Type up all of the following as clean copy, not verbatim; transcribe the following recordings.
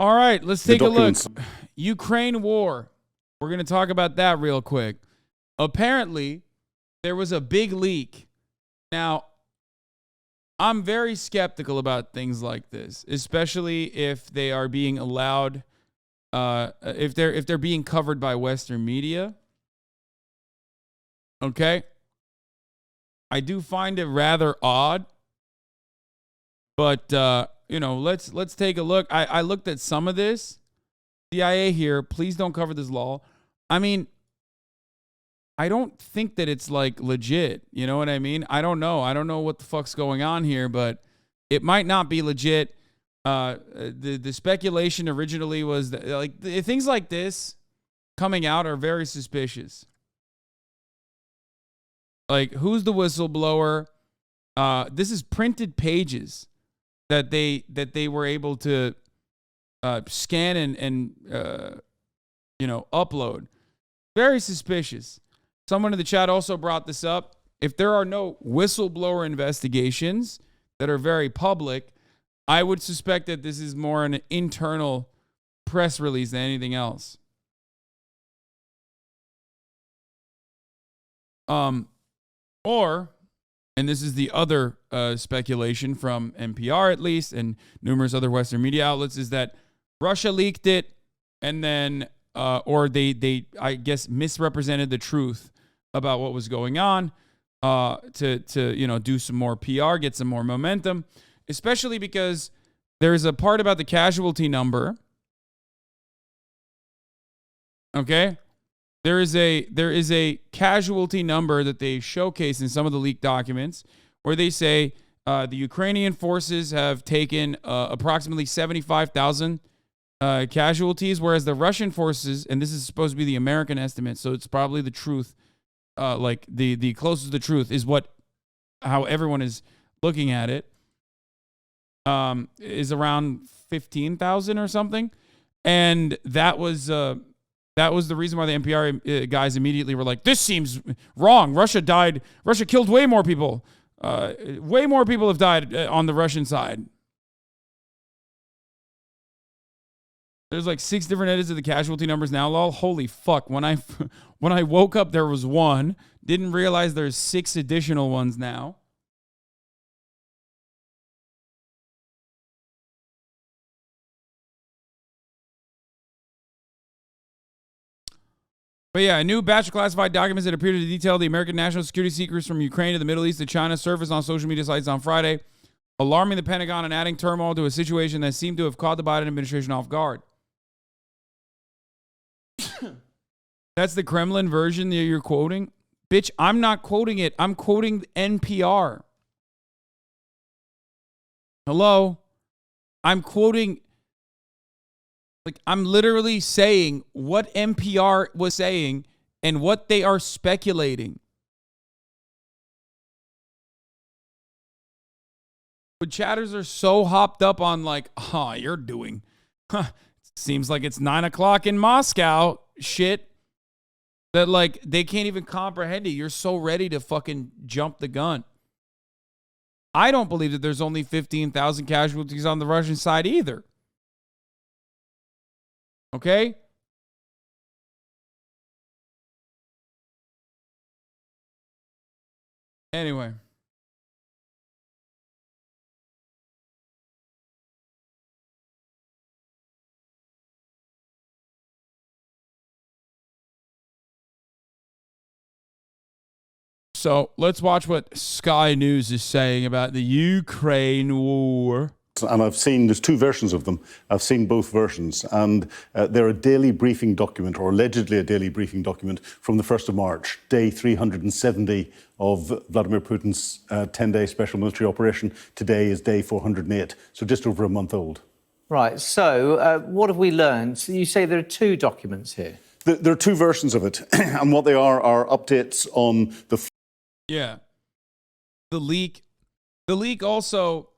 All right, let's take a look. Ukraine war. We're going to talk about that real quick. Apparently, there was a big leak. Now, I'm very skeptical about things like this, especially if they are being allowed, if they're being covered by Western media. Okay, I do find it rather odd, but let's take a look. I looked at some of this. CIA here, please don't cover this law. I mean, I don't think that it's like legit. You know what I mean? I don't know. I don't know what the fuck's going on here, but it might not be legit. The speculation originally was that, like, things like this coming out are very suspicious. Like, who's the whistleblower? This is printed pages that they were able to scan and upload. Very suspicious. Someone in the chat also brought this up. If there are no whistleblower investigations that are very public, I would suspect that this is more an internal press release than anything else. Or, and this is the other speculation from NPR at least and numerous other Western media outlets, is that Russia leaked it and then, or they I guess misrepresented the truth about what was going on to do some more PR, get some more momentum, especially because there's a part about the casualty number. Okay? There is a casualty number that they showcase in some of the leaked documents where they say the Ukrainian forces have taken approximately 75,000 casualties, whereas the Russian forces, and this is supposed to be the American estimate, so it's probably the truth, like the closest to the truth is how everyone is looking at it, is around 15,000 or something, and that was the reason why the NPR guys immediately were like, this seems wrong. Russia killed way more people. Way more people have died on the Russian side. There's like 6 different edits of the casualty numbers now, lol. Holy fuck. When I woke up, there was 1. Didn't realize there's 6 additional ones now. But yeah, a new batch of classified documents that appear to detail the American national security secrets from Ukraine to the Middle East to China surfaced on social media sites on Friday, alarming the Pentagon and adding turmoil to a situation that seemed to have caught the Biden administration off guard. That's the Kremlin version that you're quoting? Bitch, I'm not quoting it. I'm quoting NPR. Hello? I'm quoting... Like, I'm literally saying what NPR was saying and what they are speculating. But chatters are so hopped up on like, you're doing, seems like it's 9 o'clock in Moscow shit, that like they can't even comprehend it. You're so ready to fucking jump the gun. I don't believe that there's only 15,000 casualties on the Russian side either. Okay? Anyway. So let's watch what Sky News is saying about the Ukraine war. And I've seen, there's 2 versions of them. I've seen both versions. And they're a daily briefing document, or allegedly a daily briefing document, from the 1st of March, day 370 of Vladimir Putin's 10-day special military operation. Today is day 408, so just over a month old. Right, so what have we learned? So you say there are 2 documents here. There are 2 versions of it, and what they are updates on the... Yeah. The leak also...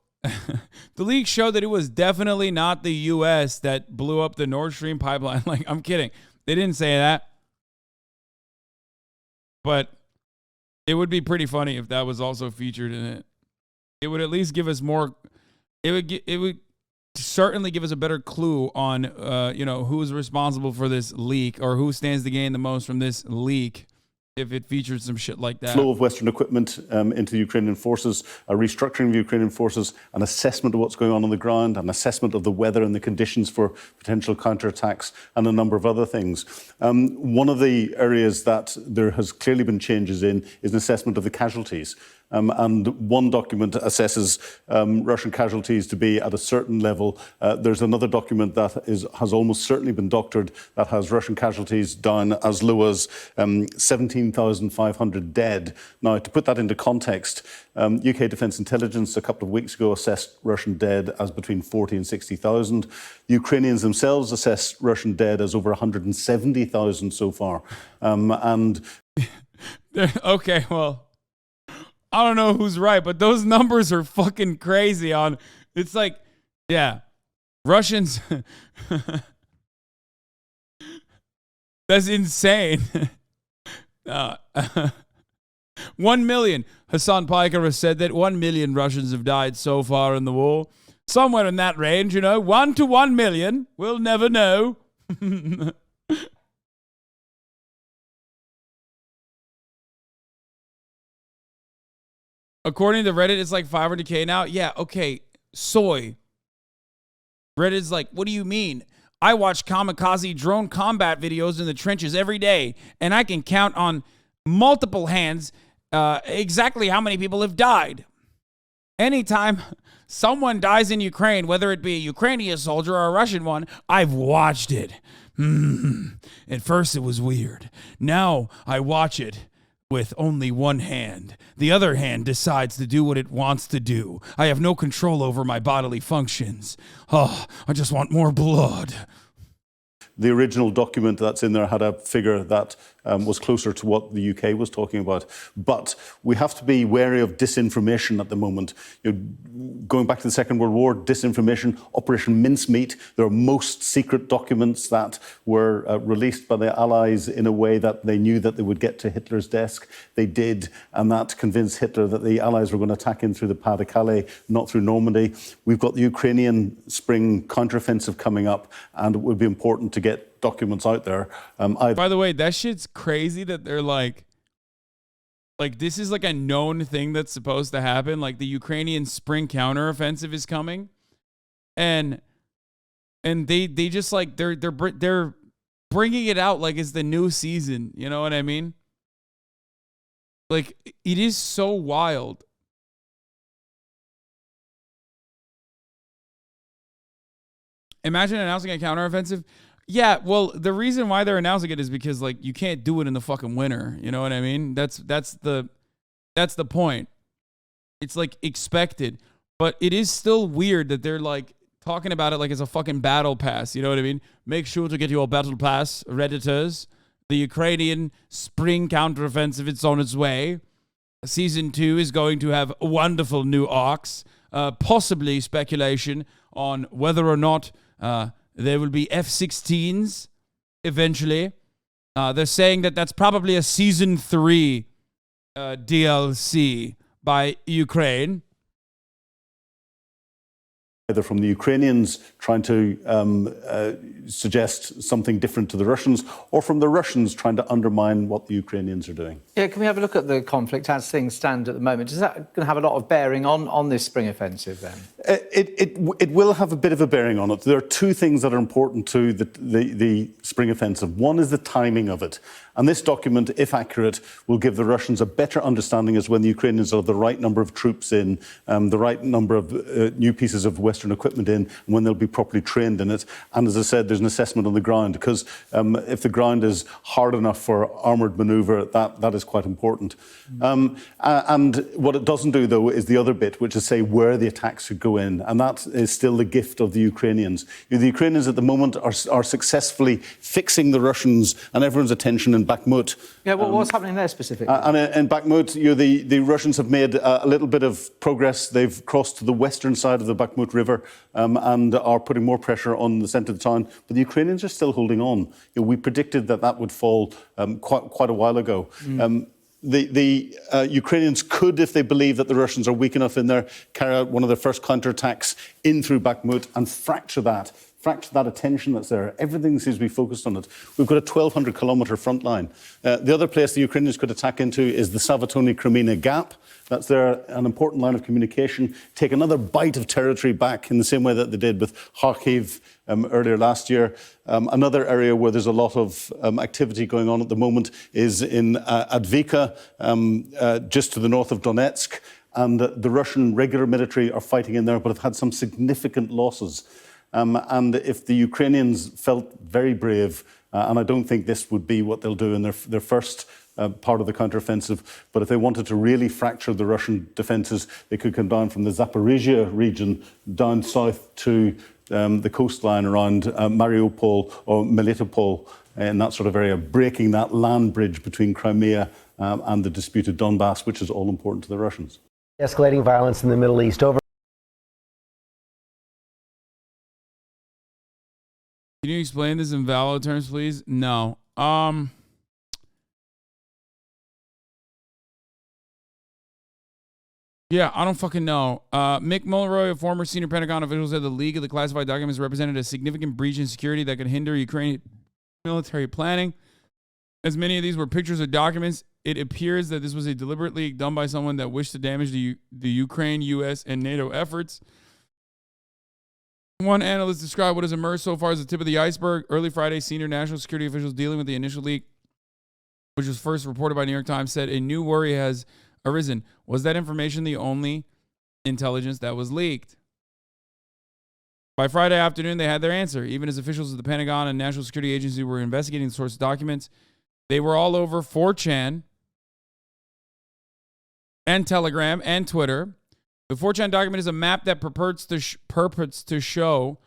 the leak showed that it was definitely not the U.S. that blew up the Nord Stream pipeline. Like, I'm kidding. They didn't say that. But it would be pretty funny if that was also featured in it. It would at least give us more... It would certainly give us a better clue on, who's responsible for this leak or who stands to gain the most from this leak if it features some shit like that. Flow of Western equipment into the Ukrainian forces, a restructuring of Ukrainian forces, an assessment of what's going on the ground, an assessment of the weather and the conditions for potential counterattacks, and a number of other things. One of the areas that there has clearly been changes in is an assessment of the casualties. And one document assesses Russian casualties to be at a certain level. There's another document that has almost certainly been doctored that has Russian casualties down as low as 17,500 dead. Now, to put that into context, UK Defence Intelligence a couple of weeks ago assessed Russian dead as between 40 and 60,000. Ukrainians themselves assessed Russian dead as over 170,000 so far. Okay, well, I don't know who's right, but those numbers are fucking crazy. It's like, yeah, Russians. That's insane. 1 million. Hasan has said that 1 million Russians have died so far in the war. Somewhere in that range, 1 to 1 million. We'll never know. According to Reddit, it's like 500K now. Yeah, okay. Soy. Reddit's like, what do you mean? I watch kamikaze drone combat videos in the trenches every day, and I can count on multiple hands exactly how many people have died. Anytime someone dies in Ukraine, whether it be a Ukrainian soldier or a Russian one, I've watched it. At first it was weird. Now I watch it with only one hand. The other hand decides to do what it wants to do. I have no control over my bodily functions. Oh, I just want more blood. The original document that's in there had a figure that was closer to what the UK was talking about. But we have to be wary of disinformation at the moment. Going back to the Second World War, disinformation, Operation Mincemeat, there are most secret documents that were released by the Allies in a way that they knew that they would get to Hitler's desk. They did, and that convinced Hitler that the Allies were going to attack in through the Pas de Calais, not through Normandy. We've got the Ukrainian spring counteroffensive coming up, and it would be important to get documents out there. By the way, that shit's crazy that they're like this is like a known thing that's supposed to happen. Like the Ukrainian spring counteroffensive is coming, and they just like they're bringing it out like it's the new season. You know what I mean? Like it is so wild. Imagine announcing a counteroffensive. Yeah, well, the reason why they're announcing it is because like you can't do it in the fucking winter. You know what I mean? That's the point. It's like expected, but it is still weird that they're like talking about it like it's a fucking battle pass. You know what I mean? Make sure to get your battle pass, Redditors. The Ukrainian spring counteroffensive, it's on its way. Season 2 is going to have wonderful new arcs. Possibly speculation on whether or not there will be F-16s eventually. They're saying that that's probably a Season 3 DLC by Ukraine. Either from the Ukrainians trying to suggest something different to the Russians, or from the Russians trying to undermine what the Ukrainians are doing. Yeah, can we have a look at the conflict as things stand at the moment? Is that going to have a lot of bearing on this spring offensive then? It will have a bit of a bearing on it. There are two things that are important to the spring offensive. One is the timing of it. And this document, if accurate, will give the Russians a better understanding as when the Ukrainians have the right number of troops in, the right number of new pieces of Western equipment in, and when they'll be properly trained in it. And as I said, there's an assessment on the ground, because if the ground is hard enough for armoured manoeuvre, that is quite important. And what it doesn't do, though, is the other bit, which is say where the attacks should go in. And that is still the gift of the Ukrainians. The Ukrainians at the moment are successfully fixing the Russians and everyone's attention in Bakhmut. Yeah, well, what's happening there specifically? And in Bakhmut, the Russians have made a little bit of progress. They've crossed to the western side of the Bakhmut River and are putting more pressure on the centre of the town. But the Ukrainians are still holding on. We predicted that would fall quite a while ago. the Ukrainians could, if they believe that the Russians are weak enough in there, carry out one of their first counterattacks in through Bakhmut and fracture that attention that's there. Everything seems to be focused on it. We've got a 1,200-kilometre front line. The other place the Ukrainians could attack into is the Savatoni-Crimea Gap. That's there, an important line of communication. Take another bite of territory back in the same way that they did with Kharkiv earlier last year. Another area where there's a lot of activity going on at the moment is in Advika, just to the north of Donetsk. And the Russian regular military are fighting in there, but have had some significant losses. And if the Ukrainians felt very brave, and I don't think this would be what they'll do in their first part of the counteroffensive, but if they wanted to really fracture the Russian defences, they could come down from the Zaporizhia region down south to the coastline around Mariupol or Melitopol in that sort of area, breaking that land bridge between Crimea and the disputed Donbass, which is all important to the Russians. Escalating violence in the Middle East over. Can you explain this in Valo terms, please? No. Yeah, I don't fucking know. Mick Mulroy, a former senior Pentagon official, said the leak of the classified documents represented a significant breach in security that could hinder Ukrainian military planning. As many of these were pictures of documents, it appears that this was a deliberate leak done by someone that wished to damage the Ukraine, U.S., and NATO efforts. One analyst described what has emerged so far as the tip of the iceberg. Early Friday, senior national security officials dealing with the initial leak, which was first reported by New York Times, said a new worry has arisen. Was that information the only intelligence that was leaked? By Friday afternoon, they had their answer. Even as officials of the Pentagon and National Security Agency were investigating the source of documents, they were all over 4chan and Telegram and Twitter. The 4chan document is a map that purports to show,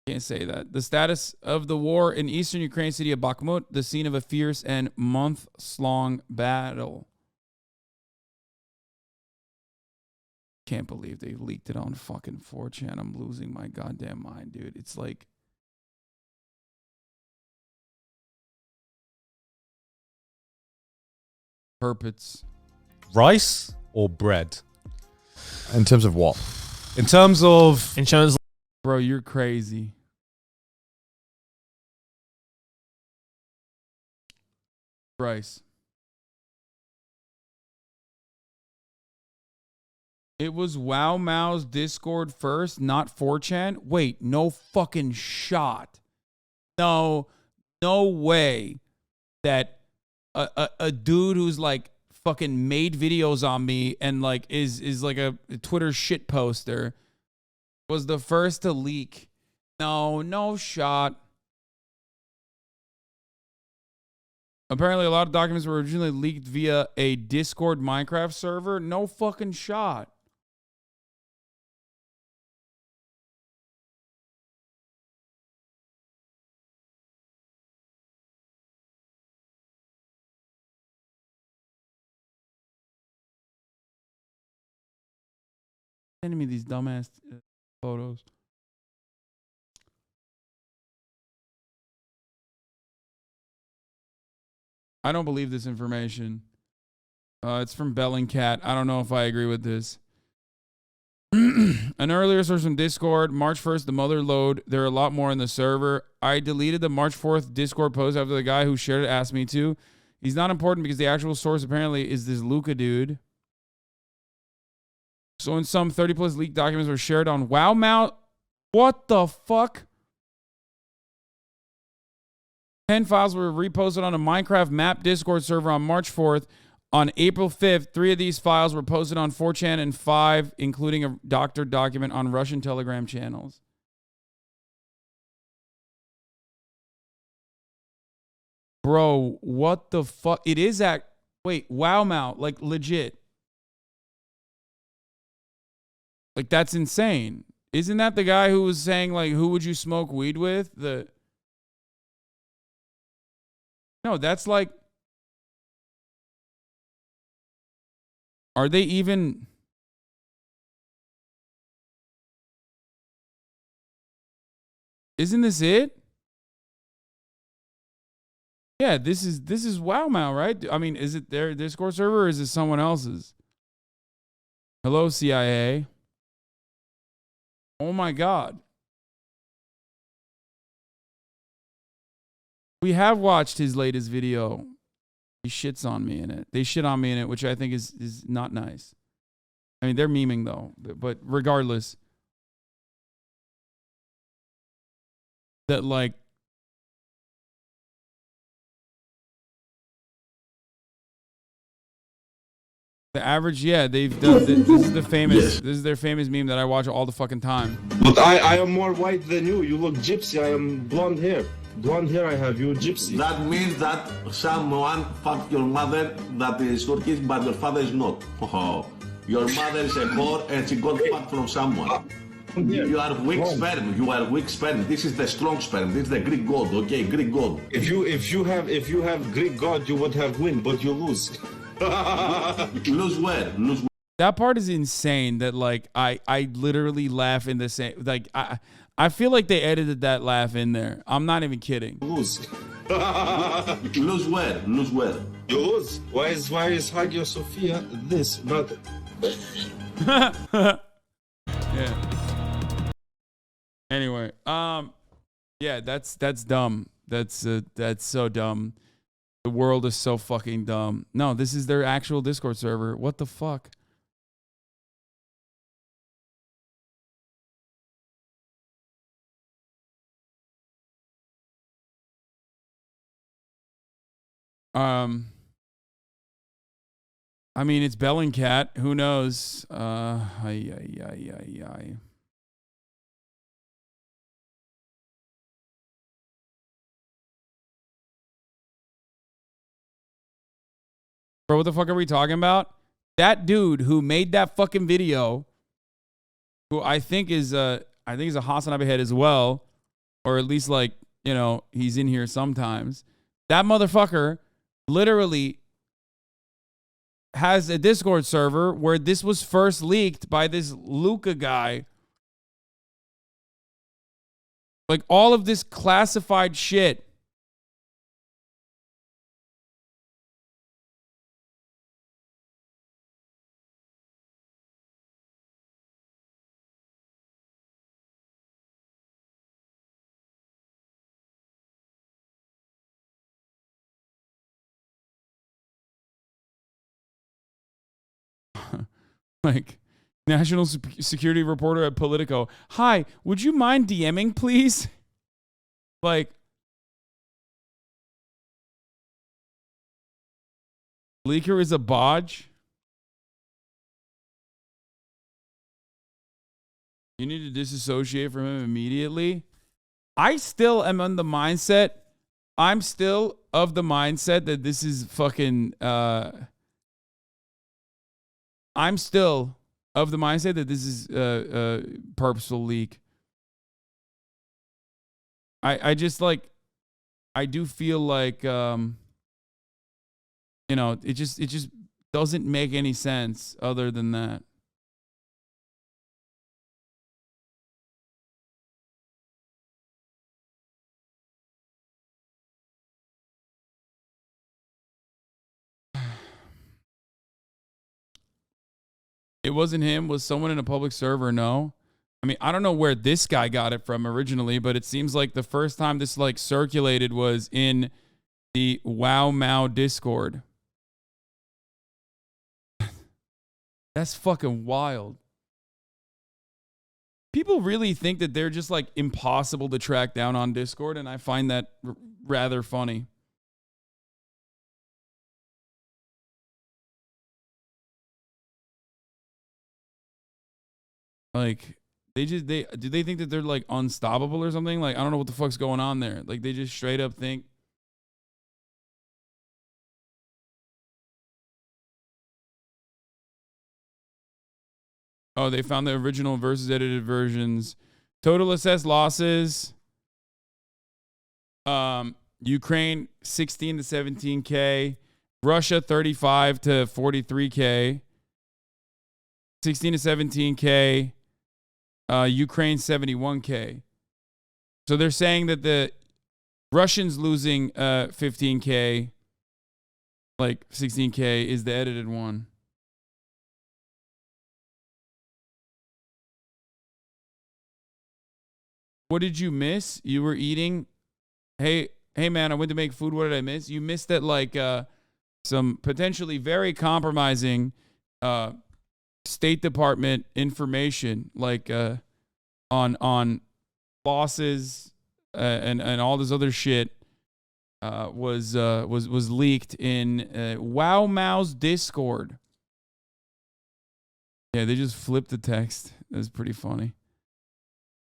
can't say that, the status of the war in eastern Ukraine city of Bakhmut, the scene of a fierce and months-long battle. Can't believe they leaked it on fucking 4chan. I'm losing my goddamn mind, dude. It's like, purports. Rice or bread? In terms of what? In terms of Insurance. Bro, you're crazy. Bryce. It was Wow Mao's Discord first, not 4chan? Wait, no fucking shot. No way that a dude who's like fucking made videos on me and like is like a Twitter shit poster was the first to leak. No shot. Apparently a lot of documents were originally leaked via a Discord Minecraft server. No fucking shot. Sending me these dumbass photos. I don't believe this information. It's from Bellingcat. I don't know if I agree with this. An earlier source from Discord, March 1st, the mother load. There are a lot more in the server. I deleted the March 4th Discord post after the guy who shared it asked me to. He's not important because the actual source apparently is this Luca dude. So in some 30-plus leaked documents were shared on WowMount. What the fuck? 10 files were reposted on a Minecraft map Discord server on March 4th. On April 5th, 3 of these files were posted on 4chan and 5, including a doctored document on Russian Telegram channels. Bro, what the fuck? It is at... Wait, WowMount, like legit. Like, that's insane. Isn't that the guy who was saying, like, who would you smoke weed with? No, that's like... Are they even... Isn't this it? Yeah, this is WowMao, right? I mean, is it their Discord server or is it someone else's? Hello, CIA. Oh my God. We have watched his latest video. He shits on me in it. They shit on me in it, which I think is not nice. I mean, they're memeing though, but regardless, that like the average, yeah, they've done. This is the famous. Yes. This is their famous meme that I watch all the fucking time. But I am more white than you. You look gypsy. I am blonde hair. Blonde hair I have. You gypsy. That means that someone fucked your mother that is Turkish, but your father is not. Oh, your mother is a whore and she got fucked from someone. You are weak sperm. You are weak sperm. This is the strong sperm. This is the Greek god. Okay, Greek god. If you have Greek god, you would have win, but you lose. Lose where? Lose where? That part is insane. That like I literally laugh in the same. Like I feel like they edited that laugh in there. I'm not even kidding. Lose. Lose where? Lose where? You lose. Why is Hagia Sophia this? Not. Yeah. Anyway, yeah, that's dumb. That's so dumb. The world is so fucking dumb. No, this is their actual Discord server. What the fuck? I mean, it's Bellingcat. Who knows? Bro, what the fuck are we talking about? That dude who made that fucking video, who I think is a Hasanabi head as well, or at least like, you know, he's in here sometimes. That motherfucker literally has a Discord server where this was first leaked by this Luca guy. Like all of this classified shit. Like, national security reporter at Politico. Hi, would you mind DMing, please? Like, leaker is a bodge. You need to disassociate from him immediately. I still am on the mindset. I'm still of the mindset that this is fucking... I'm still of the mindset that this is a purposeful leak. I just like, I do feel like, you know, it just doesn't make any sense other than that. It wasn't him. Was someone in a public server? No. I mean, I don't know where this guy got it from originally, but it seems like the first time this like circulated was in the WowMao Discord. That's fucking wild. People really think that they're just like impossible to track down on Discord, and I find that rather funny. Like, do they think that they're like unstoppable or something? Like, I don't know what the fuck's going on there. Like, they just straight up think. Oh, they found the original versus edited versions. Total assessed losses. Ukraine 16 to 17K. Russia 35 to 43K. 16 to 17K. Ukraine 71K. So they're saying that Russians losing 15K, like 16K is the edited one. What did you miss? You were eating. Hey man, I went to make food. What did I miss? You missed that like some potentially very compromising State Department information, like on bosses and all this other shit was leaked in Wow Mao's Discord. Yeah, they just flipped the text. That's pretty funny.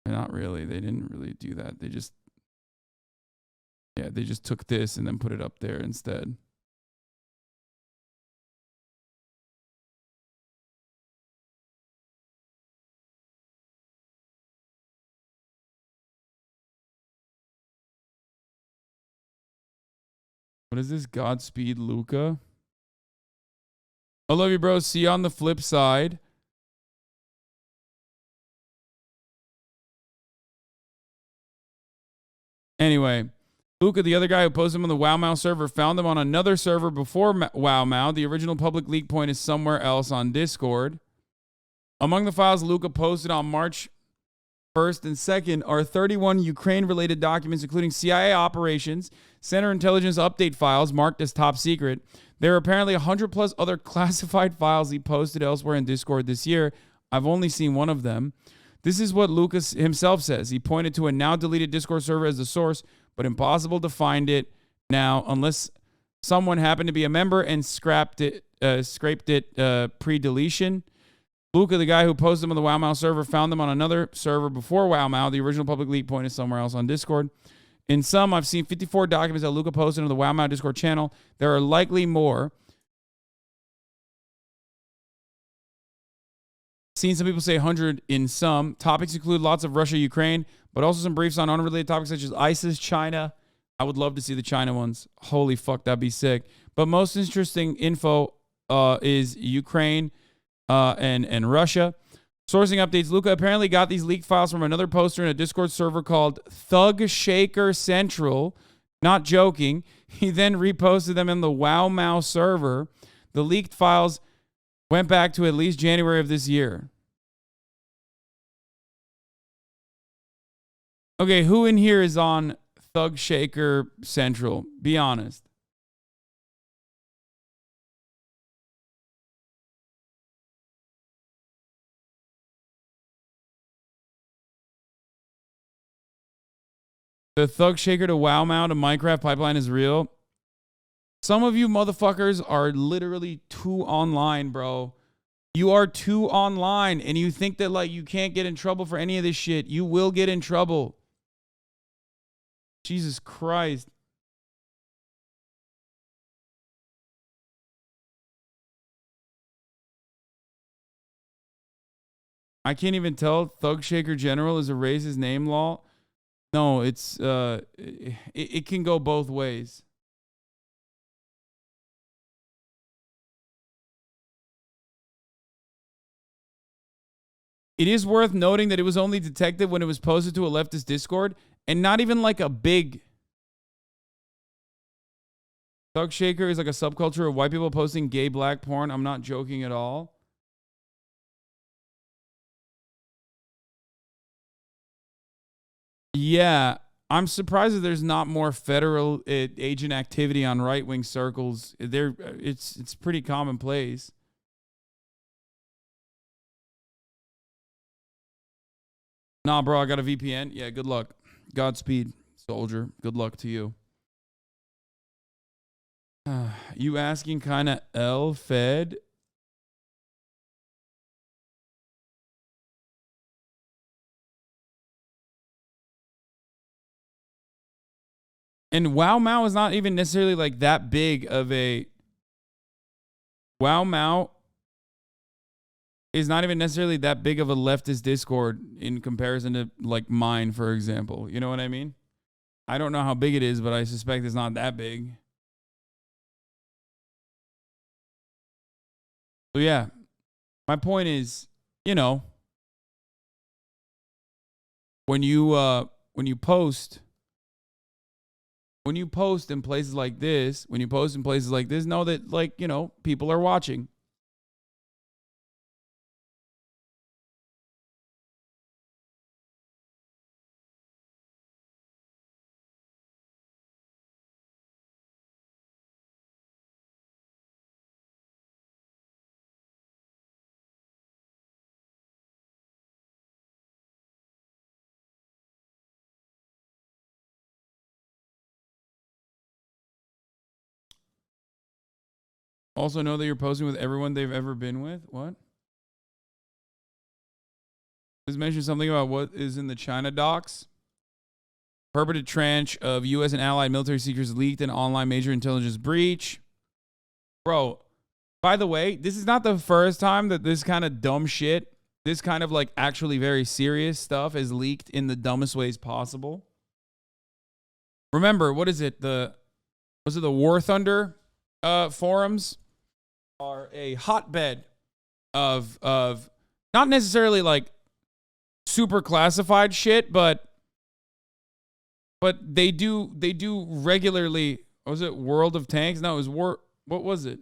Not really. They didn't really do that. They just took this and then put it up there instead. What is this? Godspeed, Luca. I love you, bro. See you on the flip side. Anyway, Luca, the other guy who posted them on the WowMao server, found them on another server before WowMao. The original public leak point is somewhere else on Discord. Among the files Luca posted on March 1st and 2nd are 31 Ukraine-related documents, including CIA operations, Center Intelligence update files marked as top secret. There are apparently 100 plus other classified files he posted elsewhere in Discord this year. I've only seen one of them. This is what Lucas himself says. He pointed to a now deleted Discord server as the source, but impossible to find it now unless someone happened to be a member and scraped it pre-deletion. Luca, the guy who posted them on the WowMao server, found them on another server before WowMao. The original public leak point is somewhere else on Discord. In sum, I've seen 54 documents that Luca posted on the WowMao Discord channel. There are likely more. Seen some people say 100 in some. Topics include lots of Russia, Ukraine, but also some briefs on unrelated topics such as ISIS, China. I would love to see the China ones. Holy fuck, that'd be sick. But most interesting info is Ukraine and Russia. Sourcing updates. Luca apparently got these leaked files from another poster in a Discord server called Thug Shaker Central. Not joking. He then reposted them in the WowMao server. The leaked files went back to at least January of this year. Okay, who in here is on Thug Shaker Central? Be honest. The Thug Shaker to WowMao to Minecraft pipeline is real. Some of you motherfuckers are literally too online, bro. You are too online, and you think that like you can't get in trouble for any of this shit. You will get in trouble. Jesus Christ. I can't even tell. Thug Shaker General is a racist name law. No, it's it can go both ways. It is worth noting that it was only detected when it was posted to a leftist Discord, and not even like a big. Thug Shaker is like a subculture of white people posting gay black porn. I'm not joking at all. Yeah, I'm surprised that there's not more federal agent activity on right-wing circles. It's pretty commonplace. Nah, bro, I got a VPN. Yeah, good luck. Godspeed, soldier. Good luck to you. You asking kind of L-Fed? And WowMao is not even necessarily like that big of a... WowMao is not even necessarily that big of a leftist Discord in comparison to like mine, for example. You know what I mean? I don't know how big it is, but I suspect it's not that big. So yeah, my point is, you know, when you post when you post in places like this, know that, like, you know, people are watching. Also know that you're posting with everyone they've ever been with. What? Just mentioned something about what is in the China docs. Purported tranche of U.S. and allied military secrets leaked in online major intelligence breach. Bro, by the way, this is not the first time that this kind of dumb shit, this kind of like actually very serious stuff is leaked in the dumbest ways possible. Remember, what is it? Was it the War Thunder forums are a hotbed of not necessarily like super classified shit, but they do regularly. Was it World of Tanks? No, it was War. What was it?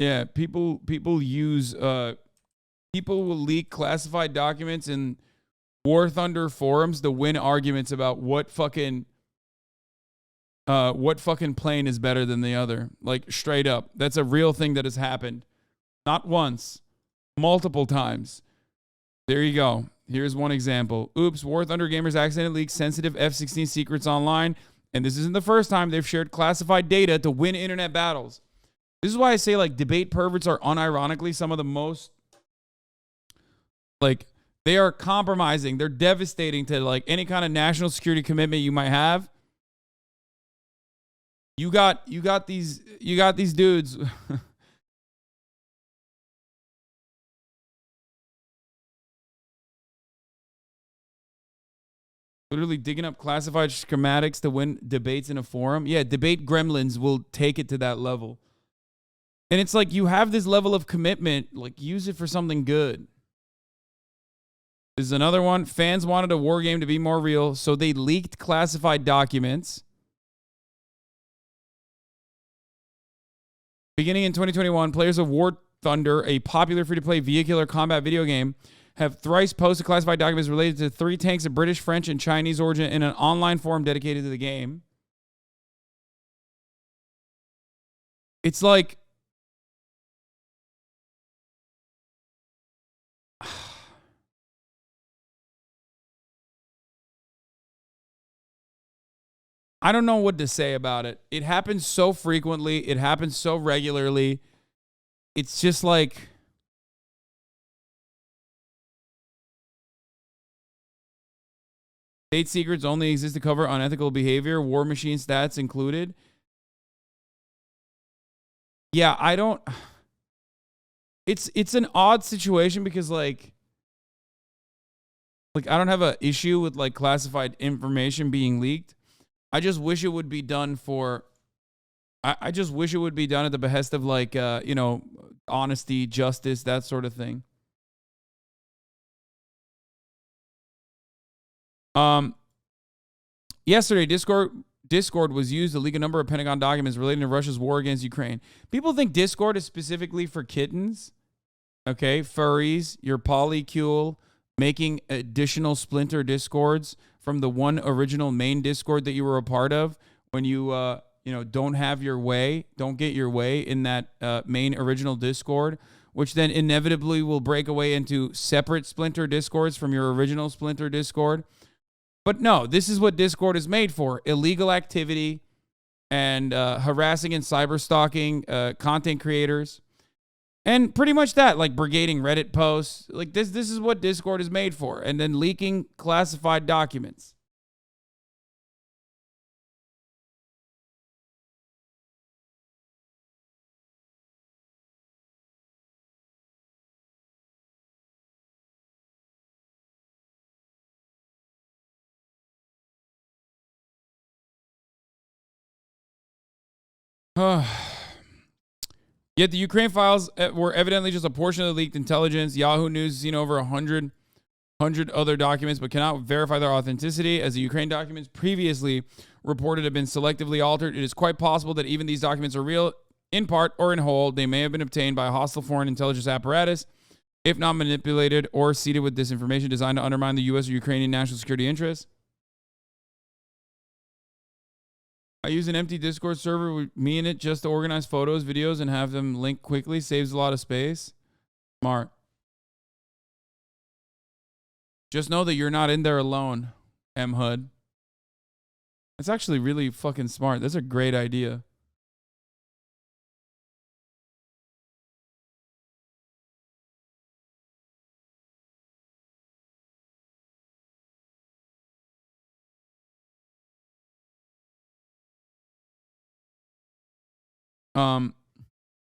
Yeah, people will leak classified documents in War Thunder forums to win arguments about what fucking plane is better than the other. Like, straight up. That's a real thing that has happened. Not once, multiple times. There you go. Here's one example. Oops, War Thunder gamers accidentally leaked sensitive F-16 secrets online, and this isn't the first time they've shared classified data to win internet battles. This is why I say, like, debate perverts are unironically some of the most, like, they are compromising. They're devastating to, like, any kind of national security commitment you might have. You got these dudes. Literally digging up classified schematics to win debates in a forum. Yeah, debate gremlins will take it to that level. And it's like, you have this level of commitment, like, use it for something good. This is another one. Fans wanted a war game to be more real, so they leaked classified documents. Beginning in 2021, players of War Thunder, a popular free-to-play vehicular combat video game, have thrice posted classified documents related to 3 tanks of British, French, and Chinese origin in an online forum dedicated to the game. It's like, I don't know what to say about it. It happens so frequently. It happens so regularly. It's just like, state secrets only exist to cover unethical behavior, war machine stats included. Yeah, I don't. It's an odd situation because like I don't have an issue with like classified information being leaked. I just wish it would be done for. I just wish it would be done at the behest of like you know, honesty, justice, that sort of thing. Yesterday, Discord was used to leak a number of Pentagon documents relating to Russia's war against Ukraine. People think Discord is specifically for kittens. Okay, furries, your polycule, making additional splinter Discords from the one original main Discord that you were a part of when you you know, don't get your way in that main original Discord, which then inevitably will break away into separate splinter Discords from your original splinter Discord. But no, this is what Discord is made for: illegal activity and harassing and cyber stalking content creators. And pretty much that, like brigading Reddit posts. Like this is what Discord is made for. And then leaking classified documents. Yet the Ukraine files were evidently just a portion of the leaked intelligence. Yahoo News has seen over 100 other documents, but cannot verify their authenticity, as the Ukraine documents previously reported have been selectively altered. It is quite possible that even these documents are real, in part or in whole. They may have been obtained by a hostile foreign intelligence apparatus, if not manipulated or seeded with disinformation designed to undermine the U.S. or Ukrainian national security interests. I use an empty Discord server with me in it just to organize photos, videos, and have them link quickly. Saves a lot of space. Smart. Just know that you're not in there alone, M-HUD. That's actually really fucking smart. That's a great idea.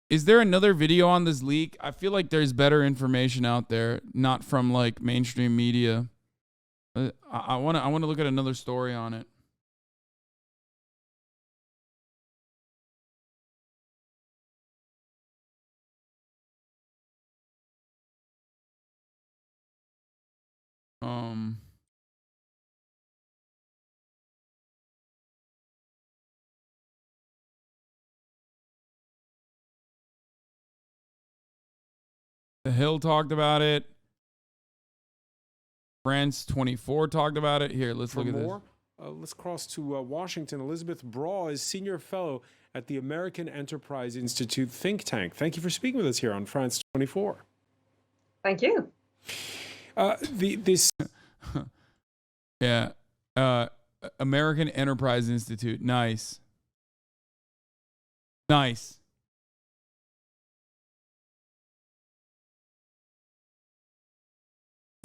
Is there another video on this leak? I feel like there's better information out there, not from like mainstream media. I want to look at another story on it. The Hill talked about it. France 24 talked about it. Here, let's look at this. Let's cross to Washington. Elizabeth Braw is Senior Fellow at the American Enterprise Institute think tank. Thank you for speaking with us here on France 24. Thank you. Yeah. American Enterprise Institute. Nice. Nice.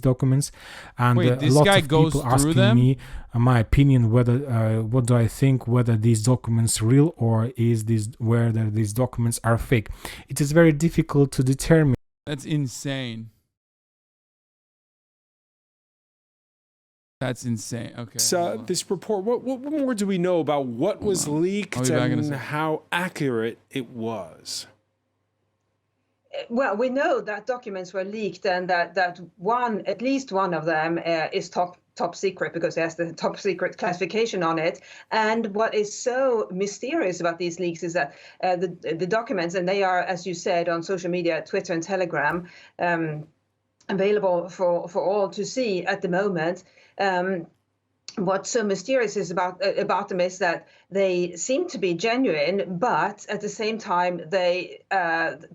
Documents, and wait, this lots guy of goes people through asking them? me my opinion, whether what do I think, whether these documents real or is this whether these documents are fake. It is very difficult to determine. That's insane. That's insane. Okay. So this report, what more do we know about what was leaked and how accurate it was? Well, we know that documents were leaked and that at least one of them is top secret because it has the top secret classification on it. And what is so mysterious about these leaks is that the documents, and they are, as you said, on social media, Twitter and Telegram, available for all to see at the moment. What's so mysterious is about them is that they seem to be genuine, but at the same time,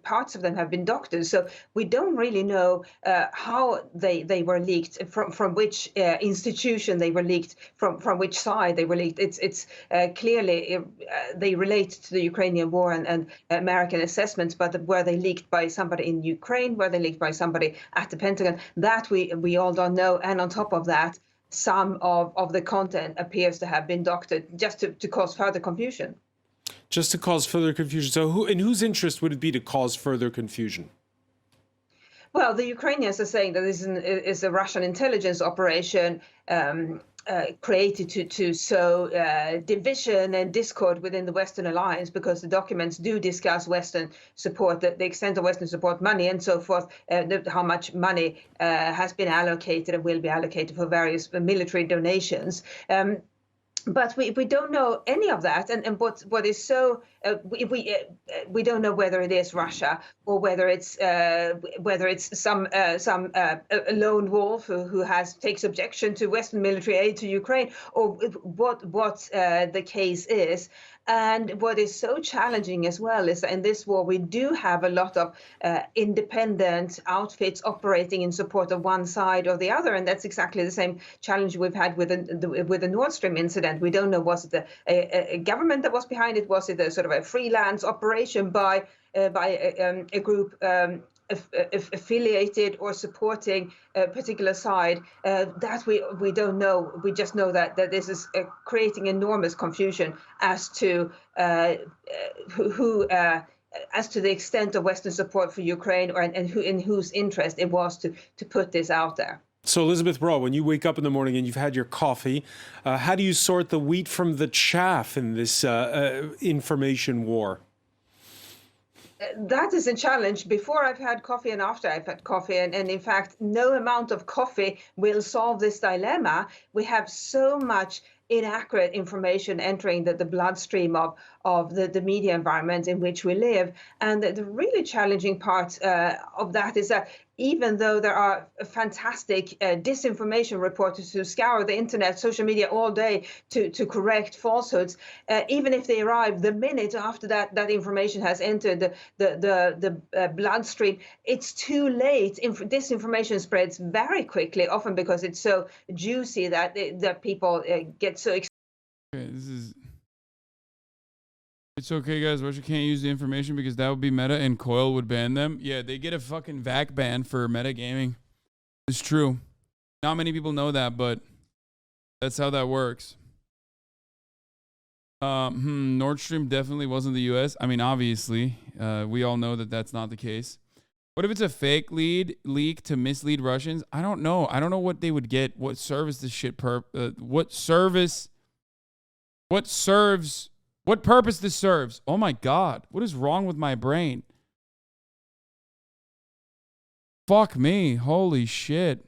parts of them have been doctored. So we don't really know how they were leaked, from which institution they were leaked, from which side they were leaked. It's clearly they relate to the Ukrainian war and American assessments, but were they leaked by somebody in Ukraine? Were they leaked by somebody at the Pentagon? That we all don't know. And on top of that, some of the content appears to have been doctored just to cause further confusion. Just to cause further confusion. So in whose interest would it be to cause further confusion? Well, the Ukrainians are saying that this is a Russian intelligence operation created to sow division and discord within the Western alliance, because the documents do discuss Western support, the extent of Western support, money and so forth, how much money has been allocated and will be allocated for various military donations. But we don't know any of that, and what is so we don't know whether it is Russia or whether it's some lone wolf who takes objection to Western military aid to Ukraine, or what the case is. And what is so challenging as well is that in this war we do have a lot of independent outfits operating in support of one side or the other, and that's exactly the same challenge we've had with the Nord Stream incident. We don't know, was it a government that was behind it? Was it a sort of a freelance operation by a group affiliated or supporting a particular side? That we don't know. We just know that this is creating enormous confusion as to as to the extent of Western support for Ukraine, and in whose interest it was to put this out there. So Elizabeth Braw, when you wake up in the morning and you've had your coffee, how do you sort the wheat from the chaff in this information war? That is a challenge. Before I've had coffee and after I've had coffee, and in fact, no amount of coffee will solve this dilemma. We have so much inaccurate information entering the bloodstream of the media environment in which we live. And the really challenging part of that is that even though there are fantastic disinformation reporters who scour the internet, social media all day to correct falsehoods, even if they arrive the minute after that information has entered the bloodstream, it's too late. Disinformation spreads very quickly, often because it's so juicy that that people get so excited. Okay, it's okay, guys. Russia can't use the information because that would be meta and Coil would ban them. Yeah, they get a fucking VAC ban for metagaming. It's true. Not many people know that, but that's how that works. Nord Stream definitely wasn't the US. I mean, obviously, we all know that that's not the case. What if it's a fake leak to mislead Russians? I don't know. I don't know what they would get. What service this shit what purpose this serves? Oh my God. What is wrong with my brain? Fuck me. Holy shit.